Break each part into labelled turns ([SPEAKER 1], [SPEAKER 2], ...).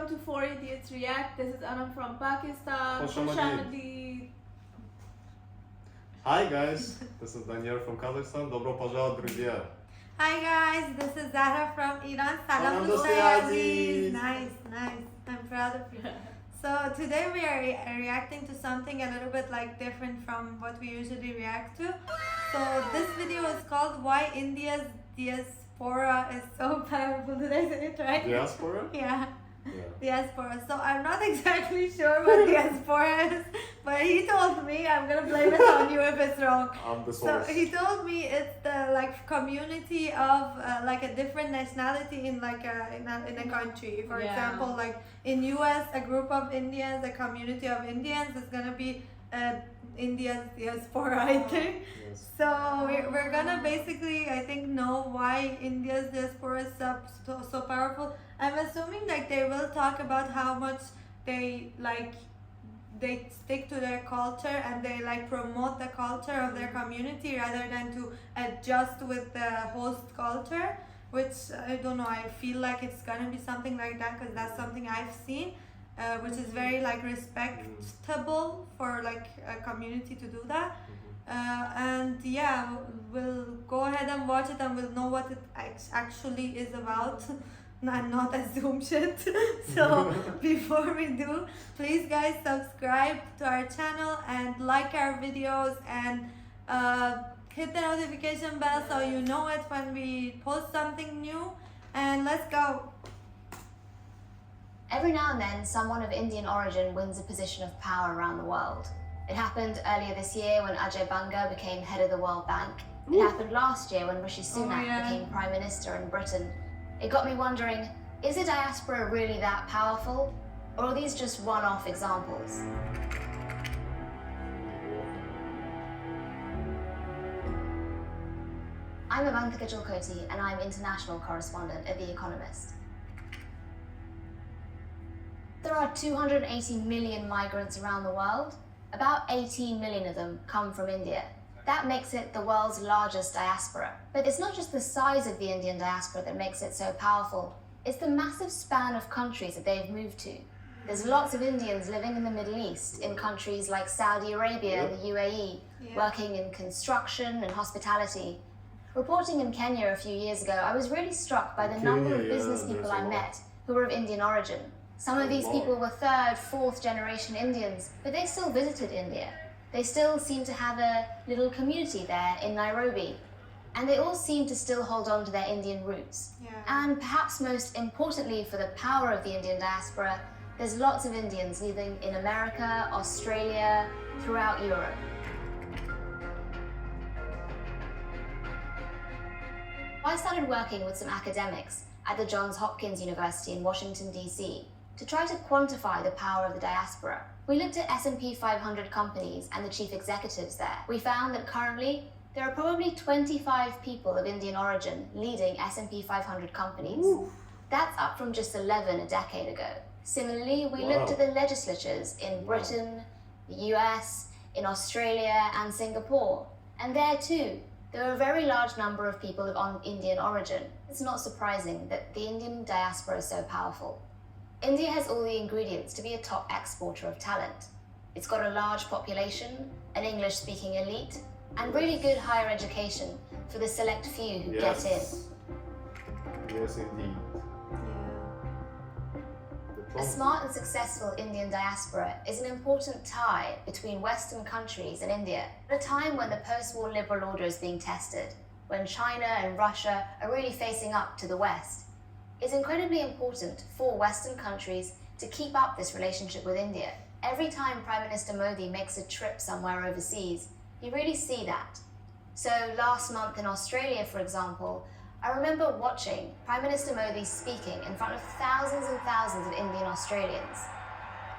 [SPEAKER 1] welcome to 4 Idiots React. This is Anam from Pakistan.
[SPEAKER 2] Khoshamadi. Hi guys, this is Daniel from Kazakhstan. Добро пожаловать, друзья.
[SPEAKER 3] Hi guys, this is Zahra from Iran. Salam
[SPEAKER 2] Aziz.
[SPEAKER 3] Nice. I'm proud of you. So today we are reacting to something a little bit like different from what we usually react to. So this video is called Why India's Diaspora is So Powerful. Did I say it right?
[SPEAKER 2] Diaspora?
[SPEAKER 3] Yeah.
[SPEAKER 2] Yeah.
[SPEAKER 3] Diaspora. So I'm not exactly sure what diaspora is, but he told me, I'm gonna blame it on you if it's wrong.
[SPEAKER 2] I'm the
[SPEAKER 3] So
[SPEAKER 2] source.
[SPEAKER 3] he told me it's the community of like a different nationality in in a country. For example, like in US, a group of Indians, a community of Indians is gonna be India's diaspora, I think.
[SPEAKER 2] Yes.
[SPEAKER 3] So we're gonna basically, I think, know why India's diaspora is so powerful. I'm assuming like they will talk about how much they stick to their culture and they promote the culture of their community rather than to adjust with the host culture, which I don't know, I feel like it's gonna be something like that because that's something I've seen, which is very respectable for a community to do that. And yeah, we'll go ahead and watch it and we'll know what it actually is about. And not assume shit. So before we do, please guys subscribe to our channel and like our videos and hit the notification bell so you know it when we post something new. And let's go.
[SPEAKER 4] Every now and then, someone of Indian origin wins a position of power around the world. It happened earlier this year when Ajay Banga became head of the World Bank. It happened last year when Rishi Sunak became Prime Minister in Britain. It got me wondering, is the diaspora really that powerful? Or are these just one-off examples? I'm Avantika Jalkoti and I'm international correspondent at The Economist. There are 280 million migrants around the world. About 18 million of them come from India. That makes it the world's largest diaspora. But it's not just the size of the Indian diaspora that makes it so powerful. It's the massive span of countries that they've moved to. There's lots of Indians living in the Middle East, in countries like Saudi Arabia and the UAE, working in construction and hospitality. Reporting in Kenya a few years ago, I was really struck by the number of business people I met who were of Indian origin. Some of these people were third, fourth generation Indians, but they still visited India. They still seem to have a little community there in Nairobi. And they all seem to still hold on to their Indian roots. And perhaps most importantly for the power of the Indian diaspora, there's lots of Indians living in America, Australia, throughout Europe. I started working with some academics at the Johns Hopkins University in Washington, D.C. to try to quantify the power of the diaspora. We looked at S&P 500 companies and the chief executives there. We found that currently, there are probably 25 people of Indian origin leading S&P 500 companies. That's up from just 11 a decade ago. Similarly, we looked at the legislatures in Britain, the US, in Australia and Singapore. And there too, there are a very large number of people of Indian origin. It's not surprising that the Indian diaspora is so powerful. India has all the ingredients to be a top exporter of talent. It's got a large population, an English-speaking elite, and really good higher education for the select few who get in.
[SPEAKER 2] Yes, indeed.
[SPEAKER 4] A smart and successful Indian diaspora is an important tie between Western countries and India at a time when the post-war liberal order is being tested, when China and Russia are really facing up to the West. It's incredibly important for Western countries to keep up this relationship with India. Every time Prime Minister Modi makes a trip somewhere overseas, you really see that. So last month in Australia, for example, I remember watching Prime Minister Modi speaking in front of thousands and thousands of Indian Australians.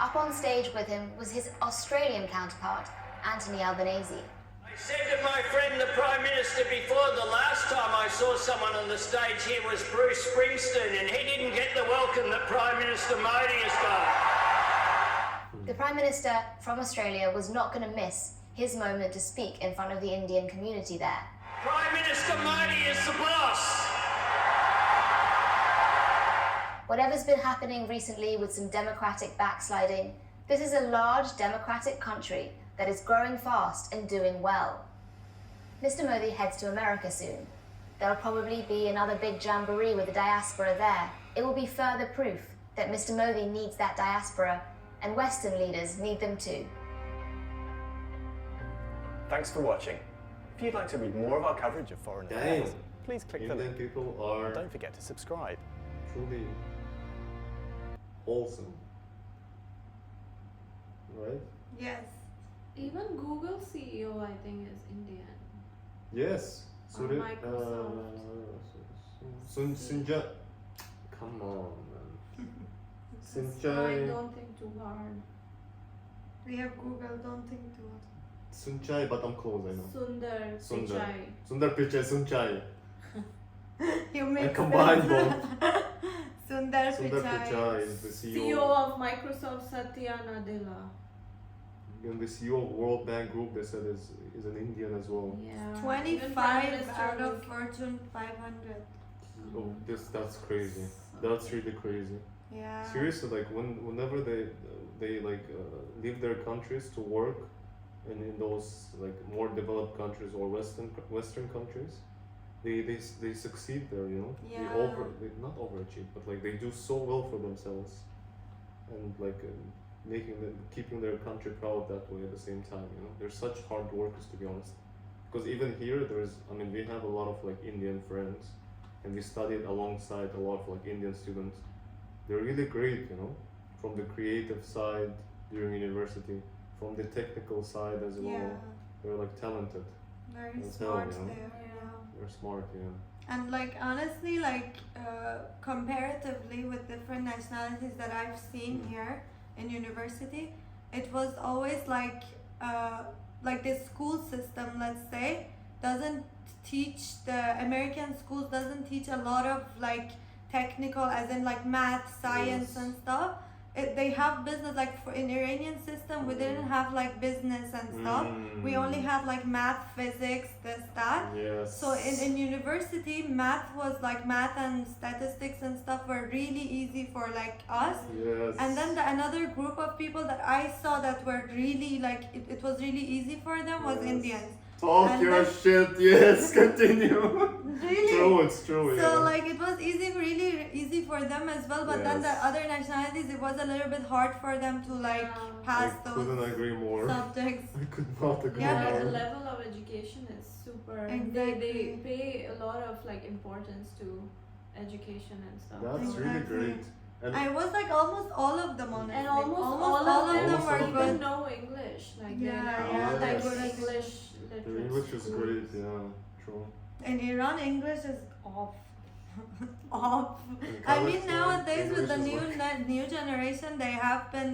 [SPEAKER 4] Up on stage with him was his Australian counterpart, Anthony Albanese.
[SPEAKER 5] I said to my friend, the Prime Minister, before, the last time I saw someone on the stage here was Bruce Springsteen, and he didn't get the welcome that Prime Minister Modi has got.
[SPEAKER 4] The Prime Minister from Australia was not going to miss his moment to speak in front of the Indian community there.
[SPEAKER 5] Prime Minister Modi is the boss.
[SPEAKER 4] Whatever's been happening recently with some democratic backsliding, this is a large democratic country that is growing fast and doing well. Mr. Modi heads to America soon. There'll probably be another big jamboree with the diaspora there. It will be further proof that Mr. Modi needs that diaspora, and Western leaders need them too.
[SPEAKER 6] Thanks for watching. If you'd like to read more of our coverage of foreign
[SPEAKER 2] Damn.
[SPEAKER 6] affairs, please click the
[SPEAKER 2] Indian
[SPEAKER 6] link.
[SPEAKER 2] people are
[SPEAKER 6] And don't forget to subscribe.
[SPEAKER 2] truly wholesome. Right?
[SPEAKER 3] Yes.
[SPEAKER 1] Even Google CEO, I think, is Indian.
[SPEAKER 2] Yes.
[SPEAKER 1] Or
[SPEAKER 2] Suri,
[SPEAKER 1] Microsoft.
[SPEAKER 2] Sunja. Come on, man.
[SPEAKER 1] That's why
[SPEAKER 2] Sunchai.
[SPEAKER 1] don't think too hard.
[SPEAKER 3] We have Google, don't think too much.
[SPEAKER 2] Sunchai, but I'm close, I know.
[SPEAKER 1] Sundar
[SPEAKER 2] Sundar.
[SPEAKER 1] Pichai.
[SPEAKER 2] Sundar Pichai, Sunchai.
[SPEAKER 3] You make
[SPEAKER 2] combined
[SPEAKER 3] sense. Sundar
[SPEAKER 2] Sundar
[SPEAKER 3] Pichai.
[SPEAKER 2] Pichai is the CEO.
[SPEAKER 1] CEO of Microsoft, Satya Nadella.
[SPEAKER 2] And the CEO of World Bank Group, they said, is an Indian as well.
[SPEAKER 1] Yeah. Even Prime
[SPEAKER 3] 25
[SPEAKER 1] Minister
[SPEAKER 3] out of
[SPEAKER 1] was-
[SPEAKER 3] Fortune 500.
[SPEAKER 2] Oh, that's crazy. That's really crazy.
[SPEAKER 3] Yeah.
[SPEAKER 2] Seriously, like whenever they leave their countries to work, and in those like more developed countries or Western countries, they succeed there. You know,
[SPEAKER 3] Yeah.
[SPEAKER 2] they not overachieve, but like they do so well for themselves, and like keeping their country proud that way at the same time. You know, they're such hard workers, to be honest. Because even here, we have a lot of like Indian friends, and we studied alongside a lot of like Indian students. They're really great, you know, from the creative side during university, from the technical side as well.
[SPEAKER 3] Yeah.
[SPEAKER 2] They're like talented.
[SPEAKER 3] Very
[SPEAKER 2] That's hell,
[SPEAKER 3] smart
[SPEAKER 2] you know?
[SPEAKER 3] there.
[SPEAKER 1] Yeah.
[SPEAKER 2] They're smart, yeah.
[SPEAKER 3] And like honestly, like comparatively with different nationalities that I've seen here in university, it was always like the school system, let's say, doesn't teach the American schools doesn't teach a lot of like technical, as in like math, science,
[SPEAKER 2] Yes.
[SPEAKER 3] and stuff. They have business, like for in Iranian system we didn't have like business and stuff. We only had like math, physics, this, that.
[SPEAKER 2] Yes.
[SPEAKER 3] So in university, math was like math and statistics and stuff were really easy for like us.
[SPEAKER 2] Yes.
[SPEAKER 3] And then another group of people that I saw that were really like it was really easy for them was
[SPEAKER 2] Yes.
[SPEAKER 3] Indians.
[SPEAKER 2] Talk
[SPEAKER 3] and
[SPEAKER 2] your
[SPEAKER 3] then-
[SPEAKER 2] shit, yes, continue.
[SPEAKER 3] Really?
[SPEAKER 2] True, it's true,
[SPEAKER 3] So
[SPEAKER 2] yeah.
[SPEAKER 3] like it was really easy for them as well, but then the
[SPEAKER 2] Yes.
[SPEAKER 3] other nationalities it was a little bit hard for them to like
[SPEAKER 1] Yeah.
[SPEAKER 3] pass
[SPEAKER 2] I couldn't
[SPEAKER 3] those
[SPEAKER 2] agree more.
[SPEAKER 3] subjects.
[SPEAKER 2] I could not agree
[SPEAKER 3] Yeah,
[SPEAKER 1] Yeah,
[SPEAKER 2] more.
[SPEAKER 1] the level of education is super.
[SPEAKER 3] Exactly.
[SPEAKER 1] They pay a lot of like importance to education and stuff.
[SPEAKER 2] That's really
[SPEAKER 3] Exactly.
[SPEAKER 2] great. And
[SPEAKER 3] I was like almost all of them honestly.
[SPEAKER 1] And almost all
[SPEAKER 3] all
[SPEAKER 1] of them
[SPEAKER 3] them were
[SPEAKER 2] Almost all of
[SPEAKER 3] good.
[SPEAKER 1] even know English. Like
[SPEAKER 3] Yeah,
[SPEAKER 1] they're
[SPEAKER 2] yeah,
[SPEAKER 1] all like
[SPEAKER 2] yes.
[SPEAKER 1] English
[SPEAKER 2] the
[SPEAKER 1] literate
[SPEAKER 2] English is
[SPEAKER 1] schools.
[SPEAKER 2] great, yeah, true.
[SPEAKER 3] In Iran, English is off. Off.
[SPEAKER 2] In
[SPEAKER 3] I mean,
[SPEAKER 2] Kazakhstan,
[SPEAKER 3] nowadays with the
[SPEAKER 2] English is like-
[SPEAKER 3] new generation, they have been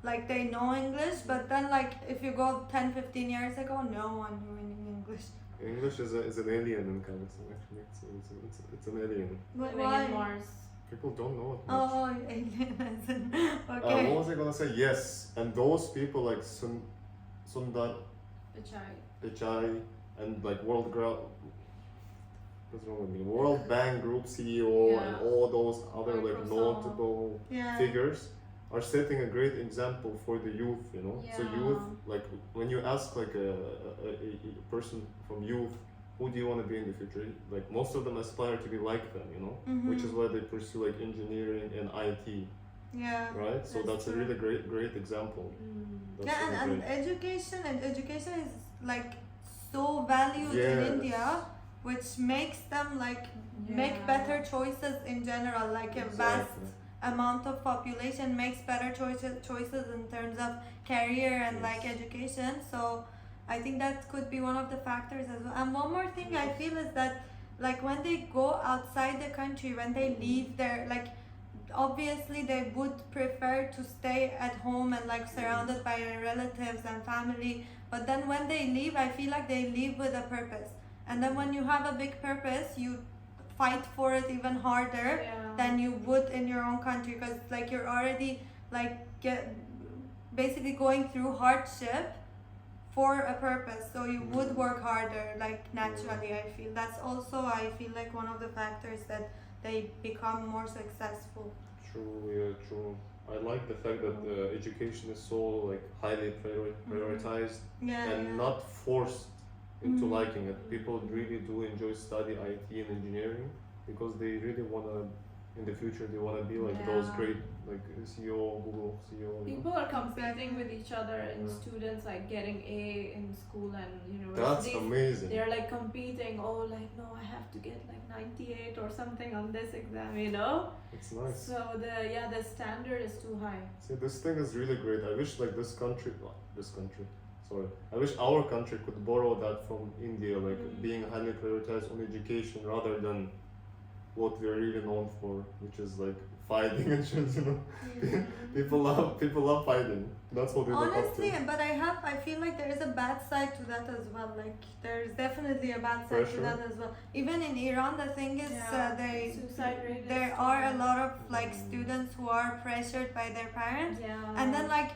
[SPEAKER 3] like they know English, but then like if you go 10, 15 years ago, no one knew any English.
[SPEAKER 2] English is an alien in Kazakhstan, actually. It's an alien.
[SPEAKER 3] But
[SPEAKER 1] Living
[SPEAKER 3] why?
[SPEAKER 1] in Mars.
[SPEAKER 2] People don't know it much.
[SPEAKER 3] Oh, alien.
[SPEAKER 2] What
[SPEAKER 3] Okay.
[SPEAKER 2] was I gonna say? Yes, and those people like Sundar
[SPEAKER 1] Pichai.
[SPEAKER 2] Pichai and like World Bank Group CEO and
[SPEAKER 1] Yeah.
[SPEAKER 2] all those other like
[SPEAKER 1] Microsoft.
[SPEAKER 2] notable
[SPEAKER 3] Yeah.
[SPEAKER 2] figures are setting a great example for the youth, you know. So
[SPEAKER 1] Yeah.
[SPEAKER 2] youth, like when you ask like a person from youth, who do you want to be in the future? Like most of them aspire to be like them, you know, which is why they pursue like engineering and IT,
[SPEAKER 3] Yeah.
[SPEAKER 2] right? So
[SPEAKER 3] That's
[SPEAKER 2] that's a
[SPEAKER 3] true.
[SPEAKER 2] really great example. That's
[SPEAKER 3] Yeah,
[SPEAKER 2] really
[SPEAKER 3] and
[SPEAKER 2] great.
[SPEAKER 3] education is like so valued in
[SPEAKER 2] Yes.
[SPEAKER 3] India, which makes them like make
[SPEAKER 1] Yeah.
[SPEAKER 3] better choices in general. Like a vast
[SPEAKER 2] Exactly.
[SPEAKER 3] amount of population makes better choices in terms of career and like
[SPEAKER 2] Yes.
[SPEAKER 3] education. So I think that could be one of the factors as well. And one more thing I feel is that like when they go outside the country, when they leave their like obviously they would prefer to stay at home and like surrounded by their relatives and family, but then when they leave I feel like they leave with a purpose, and then when you have a big purpose you fight for it even harder
[SPEAKER 1] Yeah.
[SPEAKER 3] than you would in your own country, because like you're already like basically going through hardship for a purpose, so you would work harder like naturally. I feel that's also I feel like one of the factors that they become more successful.
[SPEAKER 2] True, yeah, true. I like the fact that education is so like highly prioritized
[SPEAKER 3] Yeah,
[SPEAKER 2] and
[SPEAKER 3] yeah.
[SPEAKER 2] not forced into
[SPEAKER 3] Mhm.
[SPEAKER 2] liking it. People really do enjoy study IT and engineering because they really wanna, in the future, they wanna be like those
[SPEAKER 1] Yeah.
[SPEAKER 2] great like CEO, Google CEO. You know?
[SPEAKER 1] People are competing
[SPEAKER 3] Exactly.
[SPEAKER 1] with each other and
[SPEAKER 2] Yeah.
[SPEAKER 1] students like getting A in school and
[SPEAKER 2] That's
[SPEAKER 1] universities.
[SPEAKER 2] amazing.
[SPEAKER 1] They're like competing. Oh, like no, I have to get like 98 or something on this exam, you know.
[SPEAKER 2] It's nice.
[SPEAKER 1] So the standard is too high.
[SPEAKER 2] See, this thing is really great. I wish like this country, sorry. I wish our country could borrow that from India, like being highly prioritized on education rather than what we're really known for, which is like fighting and shit. You know, people love fighting. That's what they look up
[SPEAKER 3] Honestly,
[SPEAKER 2] to.
[SPEAKER 3] but I feel like there is a bad side to that as well. Like there's definitely a bad side to
[SPEAKER 2] Pressure.
[SPEAKER 3] that as well. Even in Iran, the thing is,
[SPEAKER 1] suicide rate. is
[SPEAKER 3] there
[SPEAKER 1] too
[SPEAKER 3] are a
[SPEAKER 1] high.
[SPEAKER 3] lot of like students who are pressured by their parents,
[SPEAKER 1] Yeah.
[SPEAKER 3] and then like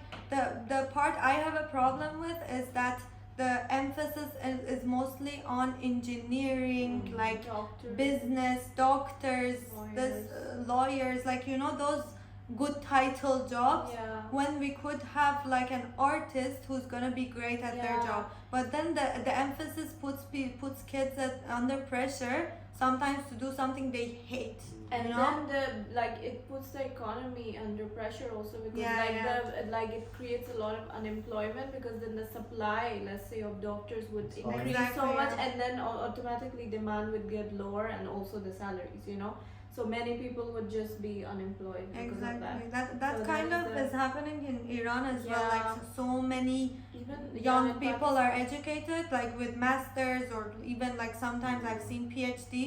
[SPEAKER 3] the part I have a problem with is that the emphasis is mostly on engineering, like
[SPEAKER 1] Doctors.
[SPEAKER 3] business, doctors, this lawyers, like those good title jobs.
[SPEAKER 1] Yeah.
[SPEAKER 3] When we could have like an artist who's gonna be great at their
[SPEAKER 1] Yeah.
[SPEAKER 3] job, but then the emphasis puts kids under pressure sometimes to do something they hate.
[SPEAKER 1] And
[SPEAKER 3] You know?
[SPEAKER 1] then it puts the economy under pressure also because it creates a lot of unemployment because then the supply, let's say, of doctors would
[SPEAKER 2] It's
[SPEAKER 1] increase
[SPEAKER 3] Exactly,
[SPEAKER 1] so much
[SPEAKER 3] yeah.
[SPEAKER 1] and then automatically demand would get lower and also the salaries, So many people would just be unemployed because of that.
[SPEAKER 3] Exactly. That
[SPEAKER 1] So
[SPEAKER 3] kind
[SPEAKER 1] there
[SPEAKER 3] of
[SPEAKER 1] is
[SPEAKER 3] is happening in Iran as well.
[SPEAKER 1] Yeah.
[SPEAKER 3] Like so many
[SPEAKER 1] Even
[SPEAKER 3] young
[SPEAKER 1] in
[SPEAKER 3] people
[SPEAKER 1] Pakistan.
[SPEAKER 3] are educated, like with masters or even like sometimes I've seen PhD,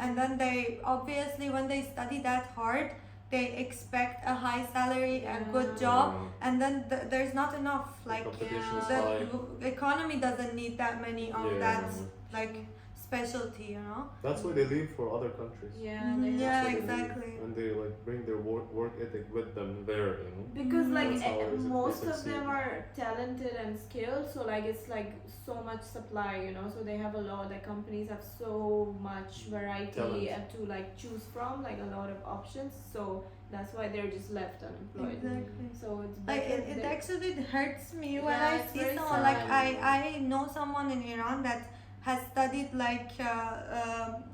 [SPEAKER 3] and then they obviously when they study that hard, they expect a high salary, a good
[SPEAKER 1] Yeah.
[SPEAKER 3] job, and then there's not enough. Like
[SPEAKER 2] Competition is
[SPEAKER 3] the
[SPEAKER 2] high.
[SPEAKER 3] economy doesn't need that many on
[SPEAKER 2] Yeah.
[SPEAKER 3] that like specialty,
[SPEAKER 2] That's why they leave for other countries.
[SPEAKER 1] Yeah,
[SPEAKER 3] Mhm,
[SPEAKER 1] they
[SPEAKER 3] yeah,
[SPEAKER 2] That's why they
[SPEAKER 3] exactly.
[SPEAKER 2] leave. And they like bring their work ethic with them there.
[SPEAKER 1] because like
[SPEAKER 2] That's how it is,
[SPEAKER 1] most
[SPEAKER 2] they
[SPEAKER 1] of them
[SPEAKER 2] succeed.
[SPEAKER 1] are talented and skilled, so like it's like so much supply, so they have a lot, like companies have so much variety
[SPEAKER 2] Talent.
[SPEAKER 1] to like choose from, like a lot of options, so that's why they're just left unemployed.
[SPEAKER 3] Exactly.
[SPEAKER 1] So it's
[SPEAKER 3] Like
[SPEAKER 1] better
[SPEAKER 3] it
[SPEAKER 1] they-
[SPEAKER 3] actually hurts me when
[SPEAKER 1] Yeah,
[SPEAKER 3] I
[SPEAKER 1] it's
[SPEAKER 3] see
[SPEAKER 1] very
[SPEAKER 3] someone like
[SPEAKER 1] sad.
[SPEAKER 3] I know someone in Iran that has studied like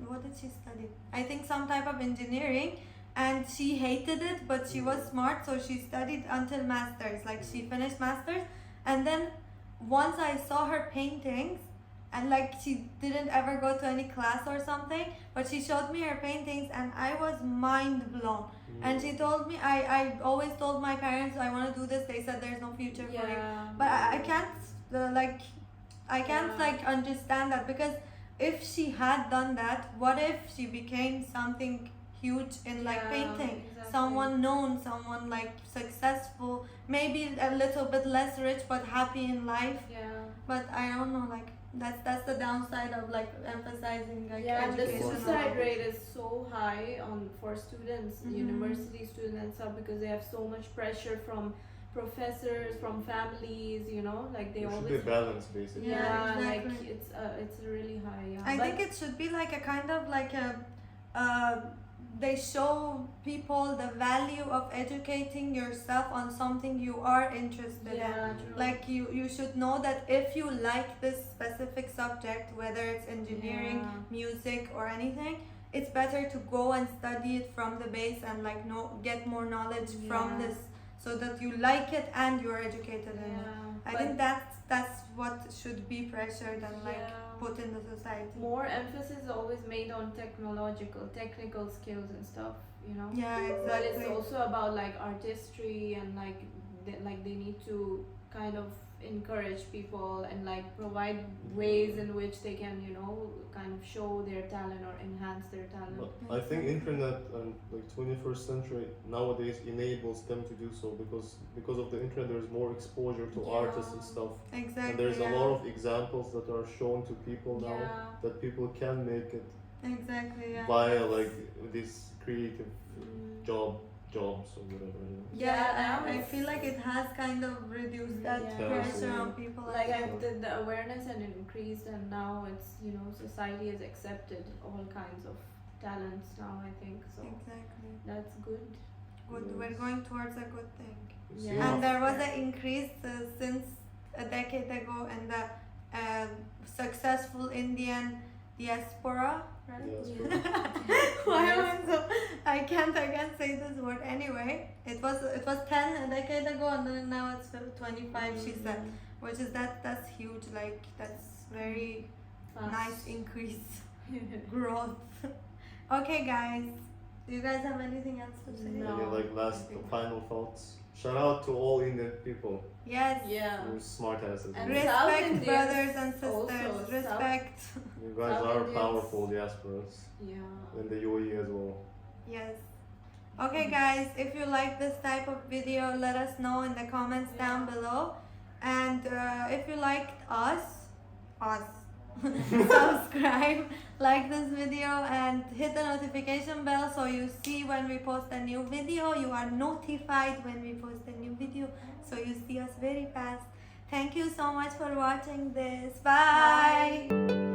[SPEAKER 3] what did she study? I think some type of engineering, and she hated it, but she was smart, so she studied until masters. Like she finished masters, and then once I saw her paintings, and like she didn't ever go to any class or something, but she showed me her paintings, and I was mind blown. And she told me, I always told my parents I want to do this. They said there's no future for you.
[SPEAKER 1] yeah,
[SPEAKER 3] But I can't I can't
[SPEAKER 1] Yeah.
[SPEAKER 3] like understand that, because if she had done that, what if she became something huge in like
[SPEAKER 1] Yeah,
[SPEAKER 3] painting?
[SPEAKER 1] exactly.
[SPEAKER 3] Someone known, someone like successful, maybe a little bit less rich but happy in life.
[SPEAKER 1] yeah.
[SPEAKER 3] But I don't know, like that's the downside of like emphasizing like
[SPEAKER 1] Yeah, and the
[SPEAKER 3] education.
[SPEAKER 1] suicide rate is so high for students,
[SPEAKER 3] Mhm.
[SPEAKER 1] university students and stuff, because they have so much pressure from professors, from families, like they
[SPEAKER 2] There should
[SPEAKER 1] always
[SPEAKER 2] be balance, basically.
[SPEAKER 1] yeah,
[SPEAKER 3] Yeah,
[SPEAKER 1] like
[SPEAKER 3] exactly.
[SPEAKER 1] it's really high. Yeah,
[SPEAKER 3] I
[SPEAKER 1] but
[SPEAKER 3] think it should be like a kind of like a they show people the value of educating yourself on something you are interested in.
[SPEAKER 1] yeah, true.
[SPEAKER 3] Like you should know that if you like this specific subject, whether it's engineering,
[SPEAKER 1] Yeah.
[SPEAKER 3] music or anything, it's better to go and study it from the base and like get more knowledge from
[SPEAKER 1] Yeah.
[SPEAKER 3] this, so that you like it and you're educated in it.
[SPEAKER 1] Yeah,
[SPEAKER 3] I
[SPEAKER 1] but
[SPEAKER 3] think that's what should be pressured and like
[SPEAKER 1] Yeah.
[SPEAKER 3] put in the society.
[SPEAKER 1] more emphasis is always made on technical skills and stuff,
[SPEAKER 3] Yeah,
[SPEAKER 1] But it's
[SPEAKER 3] exactly.
[SPEAKER 1] also about like artistry and like they need to kind of encourage people and like provide ways in which they can kind of show their talent or enhance their talent.
[SPEAKER 2] But I think internet and like 21st century nowadays enables them to do so because of the internet there's more exposure to
[SPEAKER 1] Yeah.
[SPEAKER 2] artists and stuff.
[SPEAKER 3] Exactly.
[SPEAKER 2] And there's a
[SPEAKER 3] yeah.
[SPEAKER 2] lot of examples that are shown to people now
[SPEAKER 1] Yeah.
[SPEAKER 2] that people can make it
[SPEAKER 3] Exactly. Yeah.
[SPEAKER 2] via like these creative
[SPEAKER 1] Mm.
[SPEAKER 2] jobs or whatever.
[SPEAKER 3] Yeah,
[SPEAKER 1] now
[SPEAKER 3] I
[SPEAKER 1] it's-
[SPEAKER 3] feel like it has kind of reduced that
[SPEAKER 1] Yeah.
[SPEAKER 3] pressure
[SPEAKER 2] Yeah.
[SPEAKER 3] on people.
[SPEAKER 1] Like
[SPEAKER 3] as well.
[SPEAKER 1] the awareness had increased, and now it's society has accepted all kinds of talents now, I think. So
[SPEAKER 3] Exactly.
[SPEAKER 1] that's good.
[SPEAKER 3] Good.
[SPEAKER 2] Yes.
[SPEAKER 3] We're going towards a good thing.
[SPEAKER 2] You see
[SPEAKER 1] Yeah.
[SPEAKER 2] enough-
[SPEAKER 3] And there was an increase since a decade ago in the successful Indian diaspora, right?
[SPEAKER 2] Diaspora.
[SPEAKER 3] Why am I so? I can't say this word anyway. It was 10 a decade ago, and then now it's 25. She said, which is that's huge. Like that's very
[SPEAKER 1] Fast.
[SPEAKER 3] nice increase, growth. Okay, guys. Do you guys have anything else to say?
[SPEAKER 1] No.
[SPEAKER 2] Any like last final thoughts? Shout out to all Indian people.
[SPEAKER 3] Yes.
[SPEAKER 1] Yeah.
[SPEAKER 2] You're smart asses.
[SPEAKER 1] And
[SPEAKER 2] You
[SPEAKER 1] South
[SPEAKER 3] Respect,
[SPEAKER 1] Indians
[SPEAKER 3] brothers and
[SPEAKER 1] also,
[SPEAKER 3] sisters. Respect.
[SPEAKER 2] guys
[SPEAKER 1] South
[SPEAKER 2] are
[SPEAKER 1] Indians.
[SPEAKER 2] powerful diasporas.
[SPEAKER 1] Yeah.
[SPEAKER 2] And the UAE as well.
[SPEAKER 3] Yes. Okay, guys, if you like this type of video, let us know in the comments down below. And if you liked us, subscribe, like this video, and hit the notification bell so you see when we post a new video. You are notified when we post a new video, so you see us very fast. Thank you so much for watching this. Bye.